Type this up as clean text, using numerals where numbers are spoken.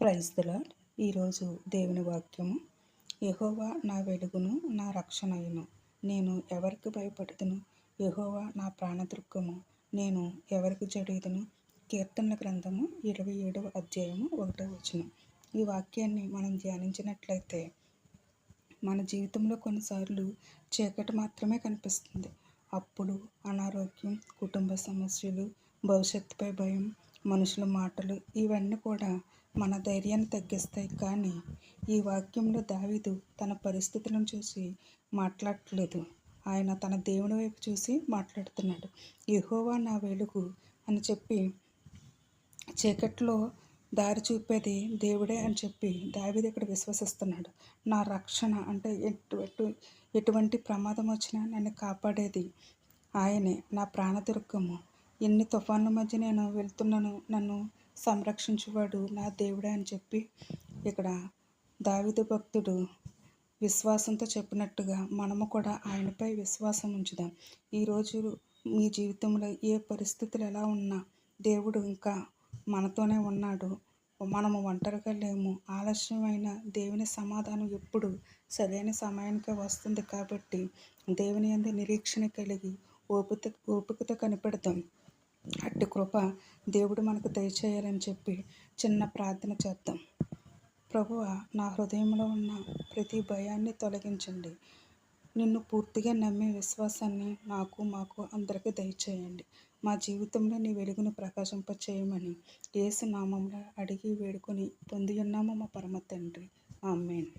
Praise the lord. ఈరోజు దేవుని వాక్యము. యెహోవా నా వెలుగును నా రక్షణయును, నేను ఎవరికి భయపడుదును? యెహోవా నా ప్రాణదుర్గము, నేను ఎవరికి జడియుదును? కీర్తనల గ్రంథము 27వ అధ్యాయము 1వ వచనం. ఈ వాక్యాన్ని మనం ధ్యానించినట్లయితే మన జీవితంలో కొన్నిసార్లు చీకటి మాత్రమే కనిపిస్తుంది. అప్పుడు అనారోగ్యం, కుటుంబ సమస్యలు, భవిష్యత్తుపై భయం, మనుషుల మాటలు ఇవన్నీ కూడా మన ధైర్యాన్ని తగ్గిస్తాయి. కానీ ఈ వాక్యంలో దావీదు తన పరిస్థితులను చూసి మాట్లాడట్లేదు. ఆయన తన దేవుని వైపు చూసి మాట్లాడుతున్నాడు. యెహోవా నా వెలుగు అని చెప్పి, చీకట్లో దారి చూపేది దేవుడే అని చెప్పి దావీదు ఇక్కడ విశ్వసిస్తున్నాడు. నా రక్షణ అంటే ఎటువంటి ప్రమాదం వచ్చినా నన్ను కాపాడేది ఆయనే. నా ప్రాణదుర్గము, ఎన్ని తుఫాన్ల మధ్య నేను వెళ్తున్నాను, నన్ను సంరక్షించువాడు నా దేవుడే అని చెప్పి ఇక్కడ దావీదు భక్తుడు విశ్వాసంతో చెప్పినట్టుగా మనము కూడా ఆయనపై విశ్వాసం ఉంచుదాం. ఈరోజు మీ జీవితంలో ఏ పరిస్థితులు ఎలా ఉన్నా దేవుడు ఇంకా మనతోనే ఉన్నాడు. మనము ఒంటరిగా లేము. ఆలస్యమైన దేవుని సమాధానం ఎప్పుడు సరైన సమయానికే వస్తుంది. కాబట్టి దేవుని యందు నిరీక్షణ కలిగి ఓపికతో కనిపెడతాం. అట్టి కృప దేవుడు మనకు దయచేయాలని చెప్పి చిన్న ప్రార్థన చేద్దాం. ప్రభువా, నా హృదయంలో ఉన్న ప్రతి భయాన్ని తొలగించండి. నిన్ను పూర్తిగా నమ్మే విశ్వాసాన్ని మాకు అందరికీ దయచేయండి. మా జీవితంలో నీ వెలుగును ప్రకాశింపచేయమని యేసు నామములో అడిగి వేడుకొని పొంది ఉన్నాము మా పరమ తండ్రి. ఆమేన్.